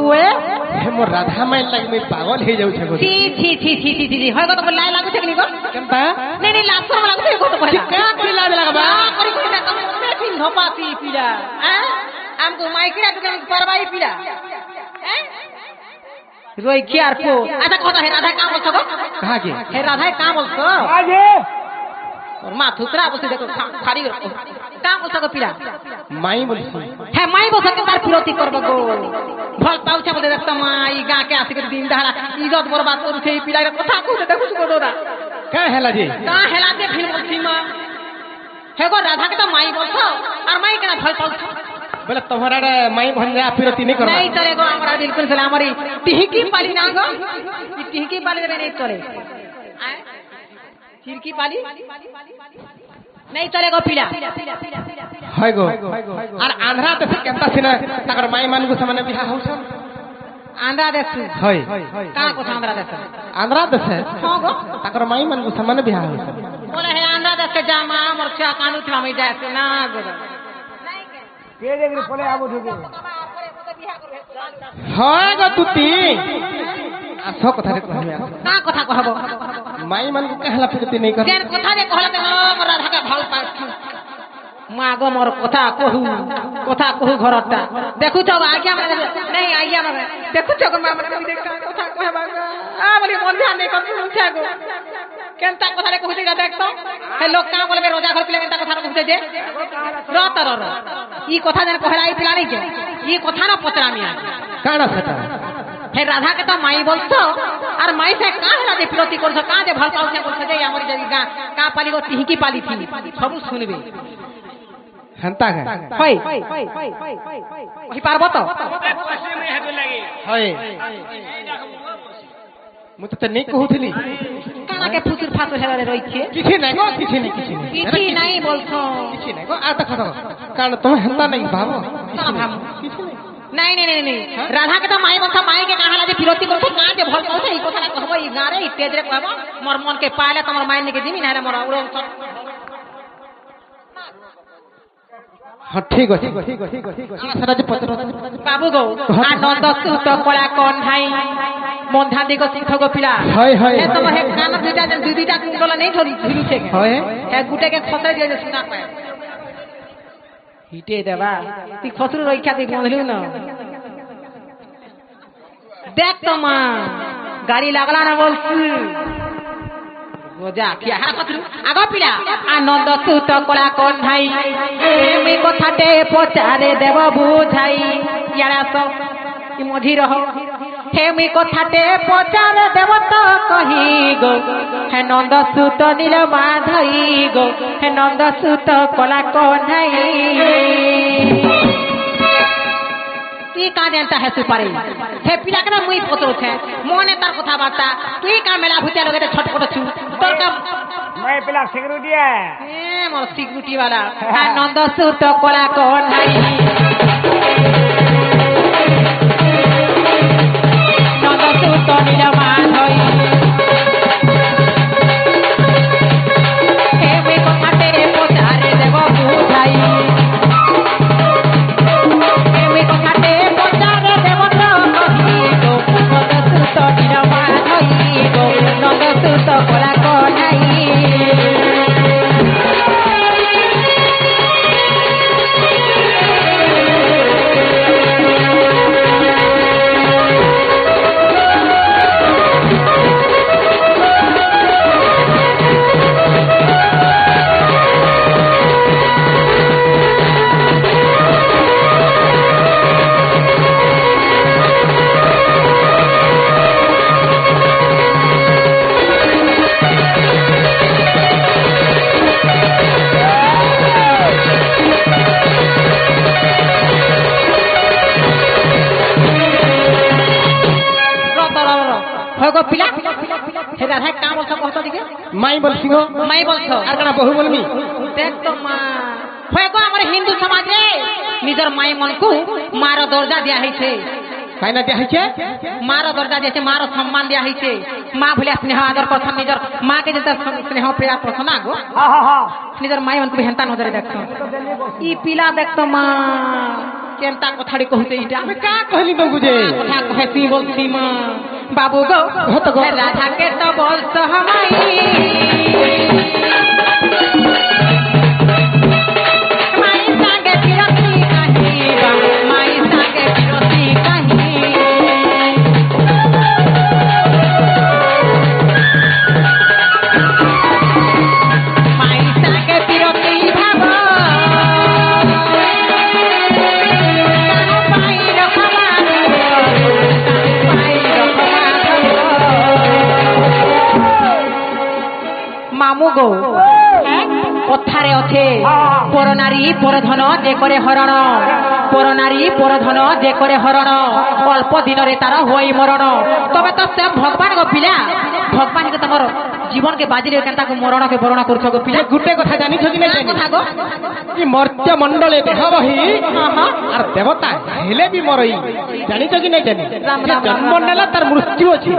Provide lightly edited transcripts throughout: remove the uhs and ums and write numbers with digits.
हुए हे मोर राधा माई लग में पागल हे जाउ छे छी छी छी छी छी छी होय गो तो लाई लागु छे कि निको केनता नहीं लाज शरम लागु छे गो तो पहला क्या की लाज लगबा करी करी ना तुम से धोपाती पीला हैं हमको माइकिरा तो परवाई पीला हैं रोई खियार को अच्छा कहता है राधा काम बोलछो कहां के हे राधा काम बोलछो आजे और मां थुतरा बसे देखो खाड़ी काम बोलछो पीला माई बोलछी है माई बोलछो के तार पिरोती करबो गो भल पाउछा बोले देखता माई गा के आसी के दिन दहाड़ा इज्जत बर्बाद करू छे पीला के कथा कहू देखु को दोदा का हेला जी का हेला जे फिल्म बोलछी मां हे गो राधा के तो माई बोलछो और माई केना भल पाउछो बोले तुम्हारा माई भंजा पिरती नहीं करना नहीं चलेगो हमरा बिल्कुल से हमारी टिहकी पाली ना गो ये टिहकी पाली रे नहीं चले चिरकी पाली नहीं चलेगो पीला हाय गो और आंध्रा तो से केनता सिना तकर माई मान को सामने बियाह होछ आंध्रा देश हाय का को आंध्रा देश आंध्रा देश हां गो तकर माई मान को सामने बियाह होछ बोले है आंध्रा देश के जामा मोर छा कानू थमा में जाए से ना गो के देगरी पले आबो ठुके हाय गो तुती आसो कथा रे कहबे का कथा कहबो माई मन को कहला पिरती नहीं कर जेन कथा रे कहला ते मोर राधा के भल पाछ मागो मोर कथा कहू घरटा देखु छ आज्ञा में नहीं आज्ञा में देखु छ मां मन देख कथा कहबा आ बोली मन ध्यान नहीं कर उठा गो केनता कथा रे कहू जे देखतो हे लोग का बोलबे रोजा घर पिले केनता कथा कहू जे रत र ई कथा जन कहलाई पिला नहीं जे ई कथा न पचरामिया काना सेटा हे राधा के तो माई बोलछो और माई से का हला जे पिरोती करछो का जे भल पाउछे बोलछो जे हमर जदी का पाली गो तिहकी पाली थी सब सुनबे हंता है होय वही पारबो तो होय मु तो नहीं कहूथली काना के फुसुर फासुर हेला रे रही छे किछि नहीं बोलछो किछि नहीं गो आ त खतो कारण तुम हंता नहीं भाबो किछि नहीं राधा के तो माई बोलछो माई के कहाला जे फिरोती करछो का जे भल पाउछे ई कथा कहबो ई गारे ई तेज रे कहबो मोर मन के पाले तमर माई ने के दिमी ना रे मोर उड़ो हां ठीक है सराज पत्र बाबू गो आनंद सुत कला कोन भाई मोंधा दिगो सिंह गो पिला हाय ए तो हे कान दुटा जन दुटा कुंडला नहीं धरी धुलु छे के हाय ए गुटे के खसरे दियो जे सुना पाए हिटे देबा ती खसरू रखा ती बंधलु न देख तो मां गाड़ी लागला ना बोलसु रोजा किया हा खसरू आगो पिला आनंद सुत कला कोन भाई एमी कथाटे पचारे देव बुझाई यारा सब कि मझी रहो हेमी कथाटे पचारे देव तो कही गो हे नंद सुत नील माधई गो हे नंद सुत कला कन्हई तुई का जानता है सुपारी हे पिला के ना मुई पतरो छे मोने तार कथा बार्ता तुई का मेला भुतिया लगे छटपट छु तोर का मैं पिला सिक्योरिटी है ए मोर सिक्योरिटी वाला नंद सुत कला कन्हई नंद सुत नील माधई हेमी कथाटे पचारे देव बुझाई हेमी कथाटे पचारे देव तो कही गो नंद सुत नील माधई गो नंद सुत कला कन्हई होगो पिला हे राधा काम बोलछो कहतो दिके माई बोलसियो माई बोलछो आर कना बहु बोलबी देख तो मां होगो हमर हिंदू समाज रे निजर माई मन को मारो दर्जा दिया है छे काइना दिया है छे मारो दर्जा दिया छे मारो सम्मान दिया है छे मां भले स्नेह आदर करथन निजर मां के जत स्नेह प्रिय करथन आगो हां निजर माई मन को हेंता नजर देखछो ई पिला देख तो मां केनता कथाड़ी कहते इटा मैं का कहली तो बुझे कथा कहती बोलती माँ बाबू गो तो गो। राधा के तो बोल तो हमारी माई संगे फिरती कहीं बा, माई संगे फिरती कहीं माई संगे फिरती भागो पाई रखमा पाई रखमा मामू गो कथारे अच्छे पर नारी पर धन जे करे हरण पर नारी पर धन जे करे हरण अल्प दिन रे तार होई मरण तबे तो से भगवान गो पिला भगवान के तमर जीवन के बाजी रे केनता को मरण के बरण करछ गो पिला गुटे कथा जानि छ कि नहीं कथा गो कि मर्त्य मंडले देह बही हां और देवता हेले भी मरई जानि छ कि नहीं जानि राम जे राम जन्म नेला तार मृत्यु अछि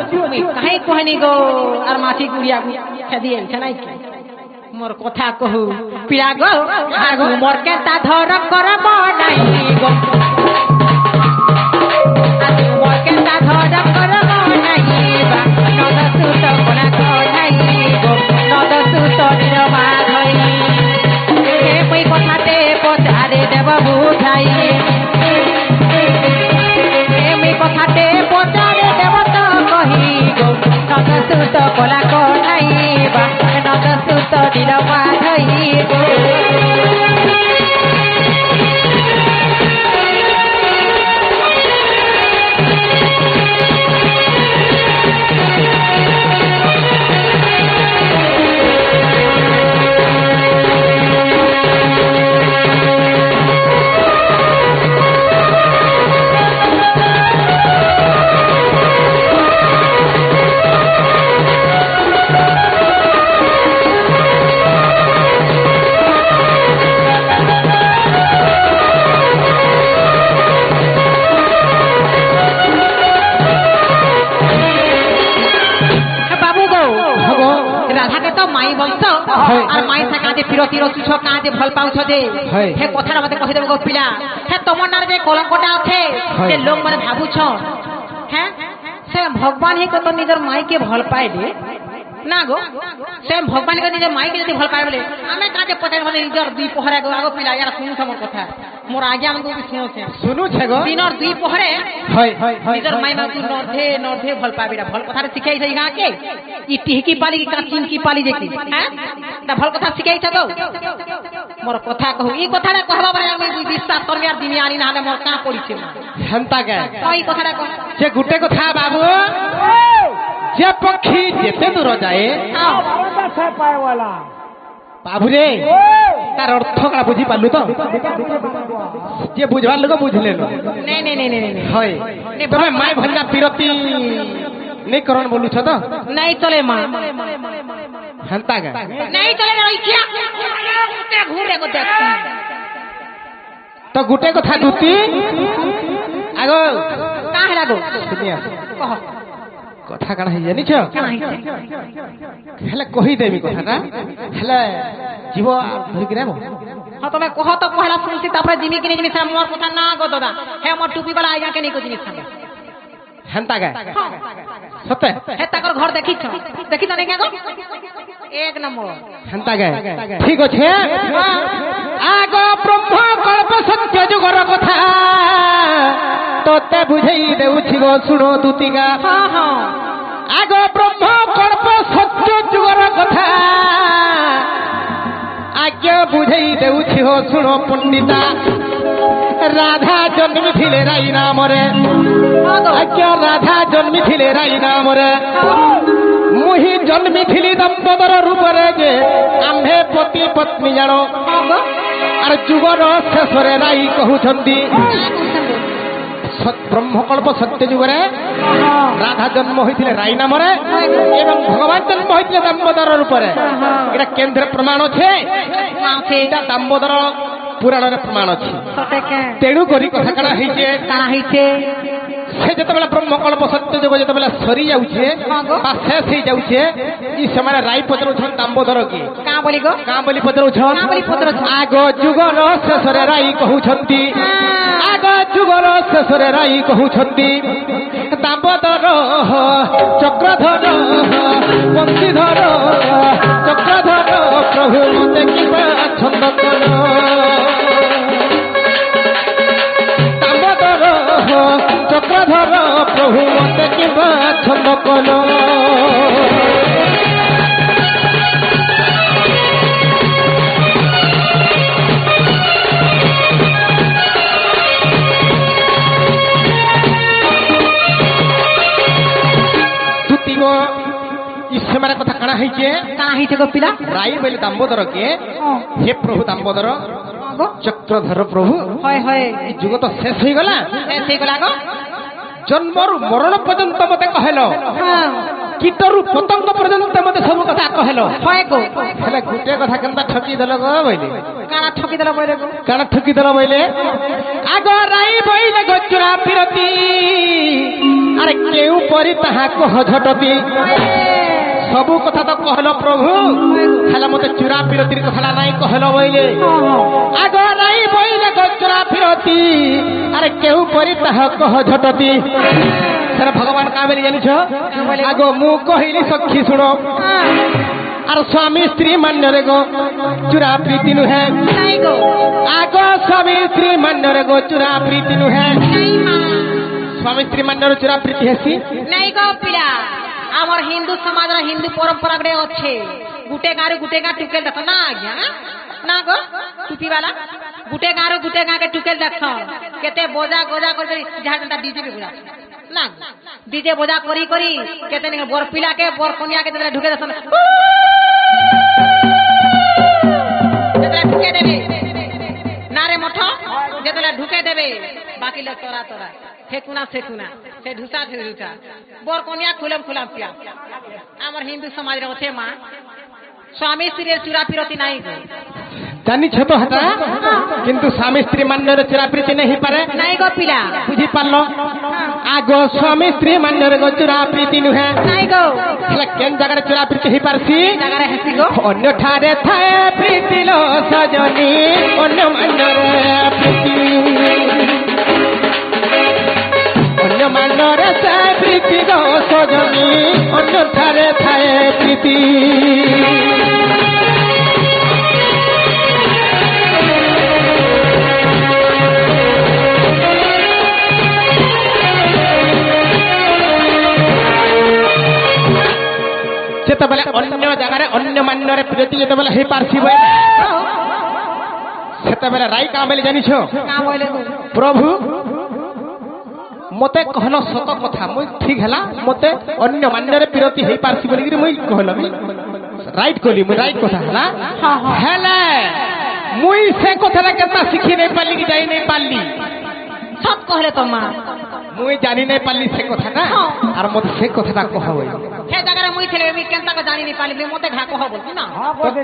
काहे कहनी गो आर माछी गुड़िया खेदिए छ नहीं मोर कथा कहू पिया गो आगो मोर के ता धर कर बनाई गो आगो मोर के ता धर कर बनाई बा नद सुत कोना कोनाई गो नद सुत निरवा धई हे मई कथाते पचारे देव बुझाई हे मई कथाते पचारे देव तो कही गो नद सुत कोला कोनाई बा नद सुत निरवा धई गो राधा के तो माई बोलत और माई से काजे फिरती रचुछ काजे भल पाउछ जे हे कथा मते कहि देबो गो पिला हे तमन नार जे कलंकटा अथे जे लोग माने भाबुछ हैं से भगवान ही को तो निजर माई के भल पाए दे ना गो से भगवान के निजर माई के यदि भल पाए बोले हमें काजे पटे माने निजर दुई पहरे गो आगो पिला यार सुनु हमर कथा मोर आज्ञा मन को भी सुनो छे सुनु छे गो दिनर दुई पहरे हाय हाय निजर माई मा तू नर्धे भल पाबेरा भल कथा रे सिखाई छै गा के ई टिहकी पाली की काचिन की पाली देखी हैं ता भल कथा सिखाई छ गो मोर कथा कहू ई कथा रे कहबा बारे हम विश्वास करबे आर दुनिया आनी नाले मोर का पड़ी छै हंता के कई कथा रे कह जे गुटे कथा बाबू जे पक्षी जेते दूर जाए बाबू रे तार अर्थ का बुझी पालु तो जे बुझवार लोग बुझ लेलो नहीं नहीं नहीं नहीं होय तमे माय भंगा पिरती नहीं करन बोलू छ तो नहीं चले मां हंता के नहीं चले रे क्या उते घूरे को देख तो गुटे कथा दुती आगो का है लागो सुनिया कह कथा काना है जानि छ हेले कहि देबी कथाटा हेले जीव धरि के रेबो हां तमे कह तो पहला सुनसी तापर जिमी किने जिमी मोर कथा ना गो दादा हे मोर टुपी वाला आइगा के नहीं को जिनिस खाबे हंता के सत्य हे तकर घर देखि त नहीं गो एक नंबर हंता के ठीक अछि आगो ब्रह्म कल्प सत्य जुगर कथा तोते बुझाई देउछि गो सुनो दुतिगा हां हां आगो ब्रह्म कल्प सत्य जुगर कथा आज्ञा बुझाई देउछि हो सुनो पंडिता राधा जन्मी थिले राई नाम रे आज्ञा राधा जन्मी थिले राई नाम रे मुही जन्मी थिली दंपतर रूप रे जे आम्भे पति पत्नी जानो आर जुगर शेष रे राई कहउछंती ब्रह्मकल्प सत्य जुगरे राधा जन्म होइथिले राई नाम रे एवं भगवान जन्म होइथिले दामोदर रूप रे एटा केंद्र प्रमाण छे एटा दामोदर पुराण रे प्रमाण अछि तेणु करी कथा कणा heiche से जतबेला ब्रह्मकल्प सत्य जुग जतबेला सरी जाउछे बा शेष हे जाउछे ई समय राई पत्र छन दामोदर की का बोली गो का बोली पत्र छन आगो जुगर शेष रे राई कहउछंती আগ যুগর শেষরে রাই কহুছন্তি দামোদর চক্রধর বংশীধর চক্রধর প্রভু মতে কিবা ছন্দ কর দামোদর চক্রধর প্রভু মতে কিবা ছন্দ কর ইসমার কথা কানা হইছে গো পিলা রাই বলে দামোদর কে হে প্রভু দামোদর চক্রধর প্রভু হয় হয় এই যুগ তো শেষ হয়ে গলা গো জন্মর মরণ পর্যন্ত মতে কহেল কীটরু পতঙ্গ পর্যন্ত মতে সব কথা কহেল হয় গো হেলে গুটে কথা কেনতা ঠকি দেল গো বইলে কানা ঠকি দেল বইলে গো কানা ঠকি দেল বইলে আগ রাই বইলে গচুরা পিরতি আরে কেউ পরি তাহা কহ ঝটতি সবু কথা তো কহল প্রভু হেলে মতে চূড়া পিরতির কথা নাই কহল বইলে আগ রাই বইলে গচুরা পিরতি আরে কেউ পরি তাহা কহ ঝটতি সেটা ভগবান কাবেলি জানিছ আগ মু কহিলি সখী শুণ আর স্বামী স্ত্রী মান্যরে গো চূড়া প্রীতি নুহে আগ স্বামী স্ত্রী মান্যরে গো চূড়া প্রীতি নুহে স্বামী স্ত্রী মান্যর চূড়া প্রীতি হেসি নাই গো পিলা আমার হিন্দু সমাজ হিন্দু পরম্পরা গড়ে আছে গুটে গাঁ টুকেল দেখ না আজ্ঞা না গো টুপিওয়ালা গুটে গাঁ কে টুকেল দেখ কেতে বোঝা গোজা করে যাহা ডিজে কে বুঝা না ডিজে বোঝা করি করি কেতে বর পিলা কে বর কন্যা কে ঢুকে দেখ ঢুকে দেবে না রে মঠ যেতলে ঢুকে দেবে বাকি লোক তোরা তোরা ফেকুনা ফেকুনা সে ঢুসা সে ঢুসা বর কন্যা খুলাম পিয়া আমার হিন্দু সমাজের আছে মা স্বামী স্ত্রীর চূড়া পিরতি নাই গো জানিছ তো হাটা কিন্তু স্বামী স্ত্রী মান্যরে চূড়া প্রীতি নেই পারে নাই গো পিলা বুঝি পারল আগ স্বামী স্ত্রী মান্যরে গো চূড়া প্রীতি নুহে নাই গো হেলে কেন জায়গায় চূড়া প্রীতি হই পারছি জায়গায় হেসি গো অন্য ঠারে থায়ে প্রীতি লো সজনী অন্য মান্যরে প্রীতি অন্য মান্যরে থায়ে প্রীতি গো সজনী অন্য ঠারে থায়ে প্রীতি যেতবেলে অন্য জায়গায় অন্য মান্যরে প্রীতি যেতবেলে হই পারছি বই সেতবেলে রাই কাঁ বলে জানিছ প্রভু মতে কহল সত কথা মুই ঠিক হেলা মতে অন্য মান্যরে প্রীতি হই পারছি বলি মুই কহল রাইট কলি মুই রাইট কথা হেলা হেলে মুই সে কথাটা কেনতা শিখি নাই পারলি কি যাই নাই পারলি সব কহলে তো মা মুই জানি নাই পারলি সে কথাটা আর মতে সে কথাটা কহ বই হে জায়গায় মুই ছেলে আমি কেনতা কো জানি নি পারলি মতে ঘা কহ বলছি না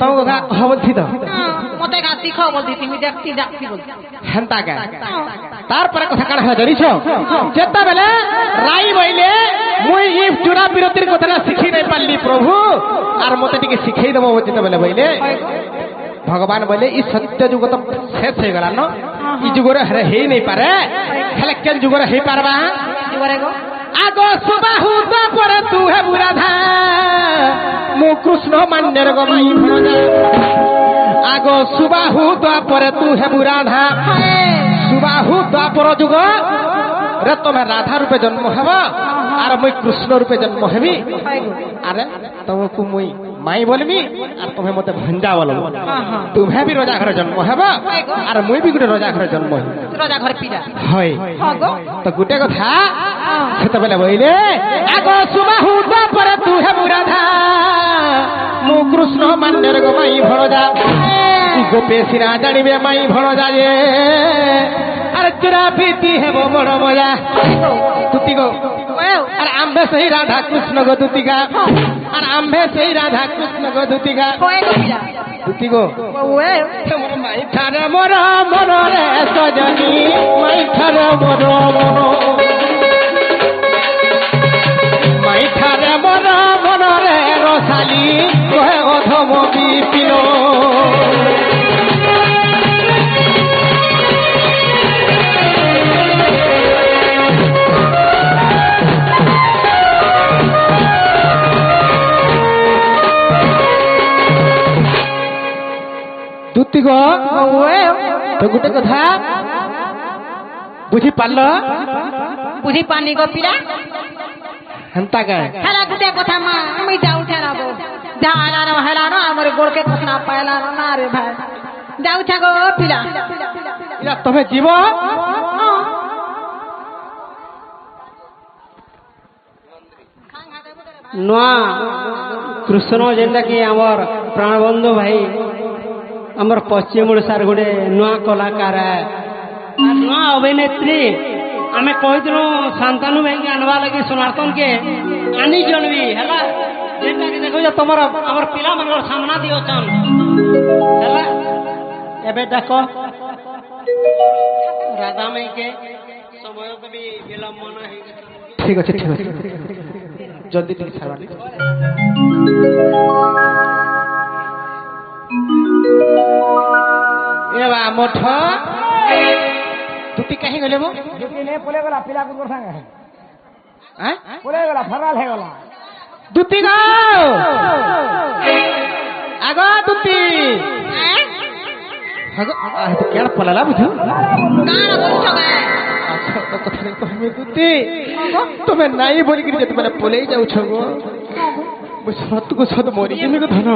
তো ঘা কহ বলছি তো মতে ঘা শিখ বলছি তুমি দেখছি বলছি হেন্তা গা তারপরে কথা কানা হয় জানিছ যেতবেলে রাই বইলে মুই ই চূড়া বিরতির কথাটা শিখি নাই পারলি প্রভু আর মতে টিকে শিখাই দেব যেতবেলে বইলে ভগবান বলে ই সত্য যুগ তো শেষ হয়ে গেল না ই যুগরে হেই নাই পারে হেলে কেন যুগরে হেই পারবা যুগরে গো আগ সুবাহু পরে তু হে বুরাধা মু কৃষ্ণ মান্যের গো মাই ভজা আগ সুবাহু পরে তু হে বুরাধা সুবাহু পর যুগ রে তুমি রাধা রূপে জন্ম হব আর মুই কৃষ্ণ রূপে জন্ম হেবি আরে তোমাকে মুই মাই বলবি আর তুমি মতে ভঞ্জা বলব তুমি বি রজা ঘরে জন্ম হব আর মুই বি গোটে রজা ঘরে জন্ম হব রজা ঘর পিলা হয় তো গোটে কথা সেতবেলে বইলে আগ সুবাহু পরে তু হে বুরাধা মু কৃষ্ণ মান্যের গো মাই ভণজা গোপেশী না জানিবে মাই ভণজা যে আর চূড়া প্রীতি হেব বড় মজা তুতি গো আর আম্ভে সেই রাধা কৃষ্ণ গো দুতিগা আর আম্ভে সেই রাধা কৃষ্ণ গো দুতিগা তুতি গো মাই ঠারে মর মনরে সজনী মাই ঠারে মর মন মাই ঠারে মর মনরে রসালি কহে অধম বিপিন দুতি গো তো গোটে কথা বুঝি পারল বুঝি পানি গো পিলা হেন্তা গায় হেলা গুটে কথা মা আমি যাউছে না গো যা আলানো হেলানো আমার গোড়কে কখনা পাইলানো না রে ভাই যাউছে গো পিলা ইয়া তুমি জীব ନୂଆ କୃଷ୍ଣ ଯେନ୍ଟା କି ଆମର ପ୍ରାଣବନ୍ଧୁ ଭାଇ ଆମର ପଶ୍ଚିମ ଓଡ଼ିଶାର ଗୋଟେ ନୂଆ କଳାକାର ନୂଆ ଅଭିନେତ୍ରୀ ଆମେ କହିଥିଲୁ ଶାନ୍ତନୁ ଭାଇକି ଆଣବା ଲାଗି ସନାତନକେ ଆନିଛନ୍ ବି ହେଲା ଯେନ୍ଟା କି ଦେଖୁଛ ତମର ଆମର ପିଲାମାନଙ୍କର ସାମ୍ନା ଦି ଅଛନ୍ ହେଲା ଏବେ ଡାକ ରାଧା ମାଇକେ ସମୟ ବି ବିଳମ୍ବନ ହେଇଗଲା ঠিক আছে ঠিক আছে জলদি ଟିକେ ছাড়বা এ বা মঠ তুই কাহি গলে মো ने पोले गला पिला कुछ संग হ্যাঁ पोले गला फराल है गला দুতি গাও আগো দুতি আগো তো কেন পলালা বুঝু কাণ বলছ গে আচ্ছা তো কথা নাই কইবে দুতি তুমি নাই বলি কি যে তুমি পলেই যাউছ গো মু সতকু সত মরি কেমি গো ধন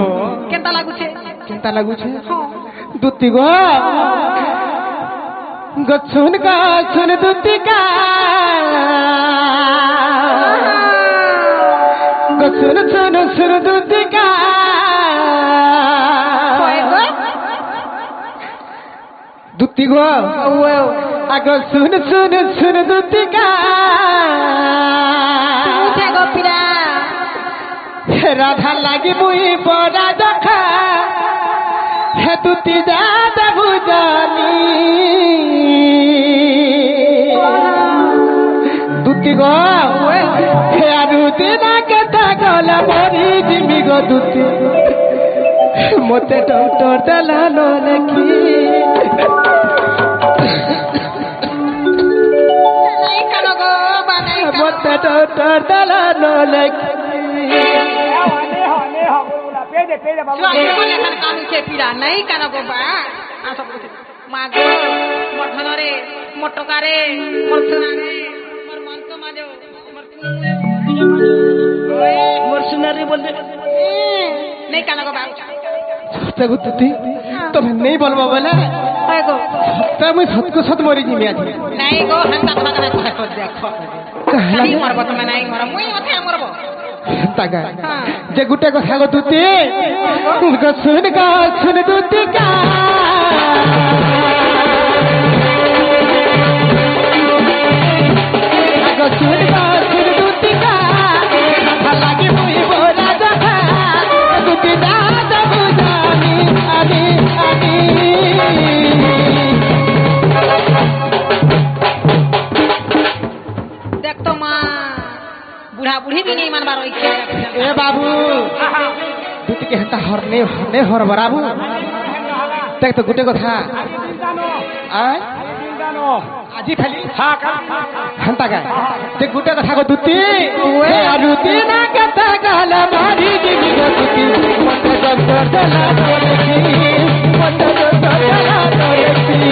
কেনতা লাগুছে চিন্তা লাগুছে দুতি গো গছুন গাছুন দুতি কা গছুন ছুন ছুন দুতি কা দুতি গো আগ শুন শুন শুন দুতি কা উঠে গো পিলা রাধা লাগি মুই বড়া দেখা হে দুতি যা দেবু জানি দুতি গো হে আরুতি না কথা গলা মরি জিমি গো দুতি মতে ডক্টর দেলানো নাকি নাই কাণ গো বানাই মতে ডক্টর দেলানো নাকি ने हो बोला पे दे बाबू চুয়াই বলে এখানে কামিছে পিলা নাই কাণ গো বা আসো মা গো মোর ধনরে মোর টকারে মোর সোনারে মোর মন্ত মাজো মোর সোনারে বলতে নাই কাণ গো বা সত্য তুই তুমি নেই বলবা বলে হয় গো সত্য মুই সতকু সত মরি জিমি আজ নাই গো হান্তা তোমাকে না দেখো দেখো কাহি মরব তুমি নাই মর মুই ওঠে মরব তাগা যে গুটে কথা গো তুতি গছুন গাছুন দুতি কা গছুন গাছুন দুতি কা রাধা লাগি মুই বড়া দেখা দুতি দা দেবু জানি আনি আনি দেখ তো মা বুড়া বুড়ি भी नहीं मानबार इच्छा এ বাবু দুতি কে হেতা হরনে হরনে হর বাবু দেখ তো গুটে কথা আয় আজি খালি হেন্তা গায় যে গুটে কথা গো দুতি ওয়ে আরুতি না কথা গালা মারি দিবি গো দুতি মতে ডক্টর দলা দলেকি মতে ডক্টর দলা দলেকি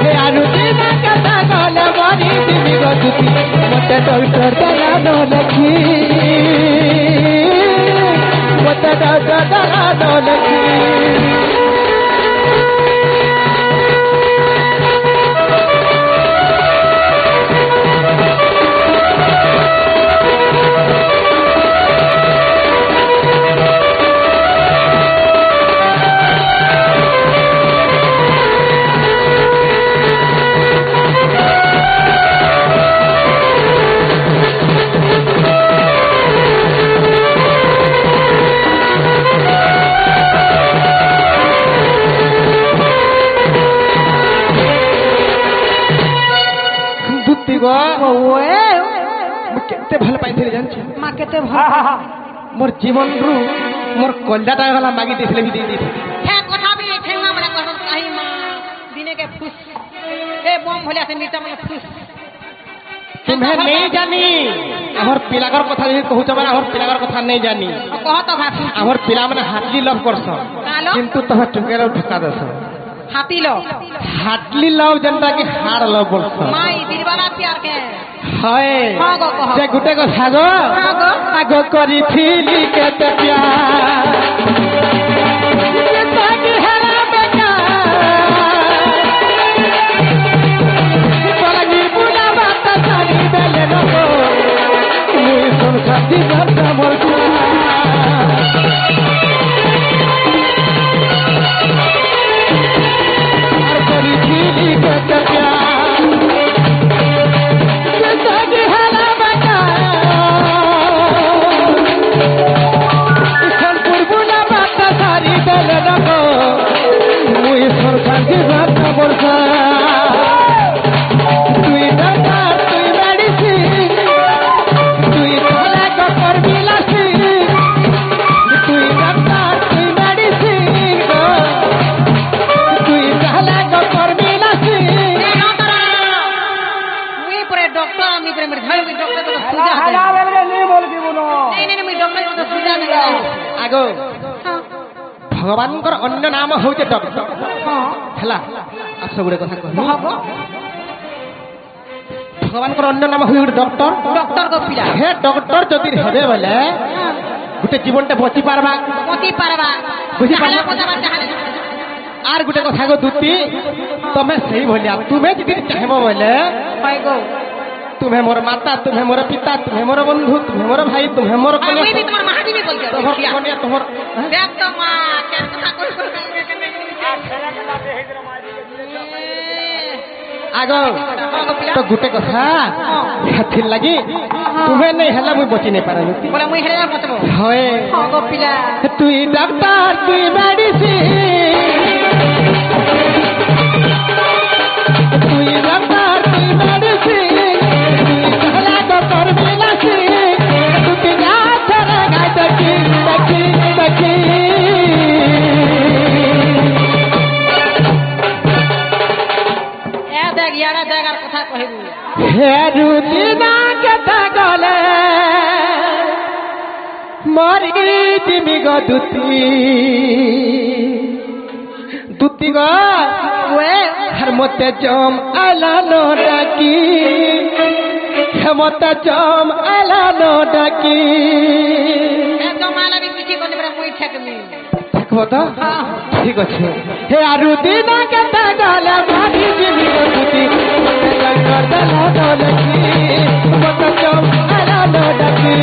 এ আরুতি না কথা গালা মারি দিবি গো দুতি মতে ডক্টর দলা দলেকি মতে ডক্টর দলা দলেকি কেতে ভাল পাইছিলি জানছি মা কেতে ভাল মোর জীবন রু মোর কলজাটা গলা মাগি দিয়েছিলে বি দিয়ে দিয়েছিলে হ্যাঁ কথা বি ঠেঙ্গা মানে কহ কাহি মা দিনে কে ফুস এ বম ভলে আছে নিটা মানে ফুস तुम्हें नहीं जानी আমার পিলাগর কথা যদি কহুছ মানে আমার পিলাগর কথা নেই জানি কহ তো ভাবি আমার পিলা মানে হাতলি লভ করছ কালো কিন্তু তুমি টুকের ঠকা দেছ হাতি লো হাতলি লভ যেটা কি হাড় লভ বলছ মাই দিলবালা প্যার কে হয় হ্যাঁ গো কহ যে গুটে কথা গো হ্যাঁ গো আগ করি ফিলি কেতে প্যার তাকে হারা বেকা পলাগি বুলা বাতা সারি বেলে নগো মুই সংসার দিবার মোর আর করি ফিলি কেতে প্যার তাকে হারা বেকা সোনপুর বুলা বাতা সারি বেলে নগো মুই সংসার দিবার মোর তুই ডাক্তার তুই মেডিসিন তুই ধরে কর বিলাসি তুই ডাক্তার তুই মেডিসিন তুই ধরে কর বিলাসি মুই পরে ডক্টর আমি পরে মেরে ধরে ডক্টর তো সুজা हेला बेलगे नहीं बोल की बोलो नहीं नहीं মুই ডক্টর তো সুজা দে আগো ভগবানଙ୍କର ଅନ୍ୟ ନାମ ହଉଛି ଡକ୍ଟର ହେଲା ଆସ ଗୋଟେ କଥା କହିବି ଭଗବାନଙ୍କର ଅନ୍ୟ ନାମ ହଉଛି ଗୋଟେ ଡକ୍ଟର ডক্টর গো পিলা হে ଡକ୍ଟର ଯଦି ହେବେ ବୋଲେ ଗୋଟେ ଜୀବନଟେ ବଞ୍ଚି ପାରବା পতি পারবা বুঝি চাহলে পারবা? পজাবা চাহলে আর ଗୋଟେ କଥା গো দুতি ତମେ ସେଇ ଭଳିଆ ତୁମେ ଯଦି ଚାହିଁବ ବୋଲେ হয় গো ତୁମେ ମୋର ମାତା ତୁମେ ମୋର ପିତା ତୁମେ ମୋର ବନ୍ଧୁ ତୁମେ ମୋର ଭାଇ ତୁମେ ମୋର আর মুই କନ୍ୟା বি তোমার মাহাদি বি বলছো ତମର କନ୍ୟା ତମର দেখ তো মা কেন কথা কই ଆଗ ତ ଗୋଟେ କଥା ସେଥିର ଲାଗି ତୁମେ ନେଇ ହେଲା ମୁଇଁ ବଞ୍ଚି ନେଇ ପାରେ বলে মুই হেরে বলবো হয় হ্যাঁ গো পিলা তুই ডাক্তার তুই মেডিসিন তুই ডাক্তার তুই মেডিসিন তুই ধরা ডক্টর বিলাসি তুই না ধরা গাই দেখি দেখি দেখি এ দেখ ইয়ারা দেখ আর কথা কহিবু হেরু দিনা কথা গলে মরি দিমি গো দুতি দুতি গো ওয়ে আর মতে জম আলানো ডাকি মতে জম আলানো ডাকি এ জমালা বি কিছু কোনে বড় মুই ঠেকমি দেখবো তো ঠিক আছে হে আরু দিনা কথা গলে মরি দিমি গো দুতি মতে জম আলানো ডাকি মতে জম আলানো ডাকি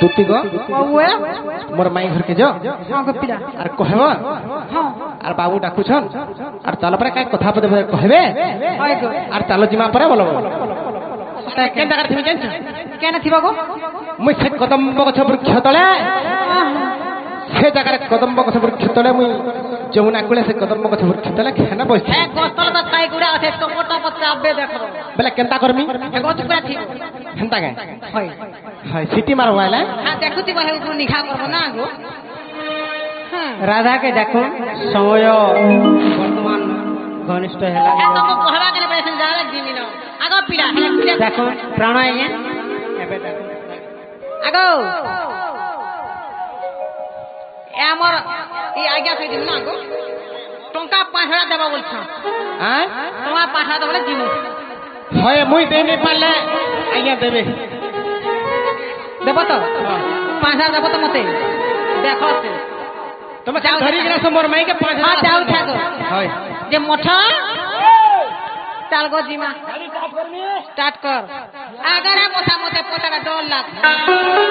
তুতি গো ওয়ে মোর মাই ঘরকে যাও হ্যাঁ গো পিলা আর কহব হ্যাঁ আর বাবু ডাকুছন আর চাল পরে কাই কথা পদে কহবে হয় গো আর চাল জিমা পরে বলব কেন জায়গা তুমি জানছ কেন থিবা গো মুই সে কদম্ব গছ বৃক্ষ তলে সে জায়গার কদম্ব গছ বৃক্ষ তলে মুই যমুনা কূলে সে কদম্ব গছ বৃক্ষ তলে খেনা বসছি এ গস্তল তো তাই গুড়া আছে টপটা পচা আবে দেখো বেলা কেনতা করমি এ গছ গুড়া থিব হেনতা গে হয় হয় সিটি মারব আইলা হ্যাঁ দেখুতি বহে উপর নিখা করব না গো হ্যাঁ রাধাকে দেখুন সময় বর্তমান ঘনিষ্ঠ হেলা এ তো কহবা কেন পেছেন যা লাগ দিমি না আগো পিলা দেখুন প্রাণ আজ্ঞা এবে দেখুন আগো এ আমার এই আজ্ঞা কই দিম না গো টঙ্কা 5000 দেবা বলছ হ্যাঁ তোমার 5000 দেবলে দিমু হয় মুই দেই নি পারলে আইয়া দেবে দেব তো 5000 দেব তো মতে দেখো তুমি কাল ধরি গেলা মোর মাইকে 5000 হ্যাঁ যাও থাকো হয় যে মঠা চাল গো জিমা स्टार्ट कर अगर কথা মতে পতাটা ডর লাগছে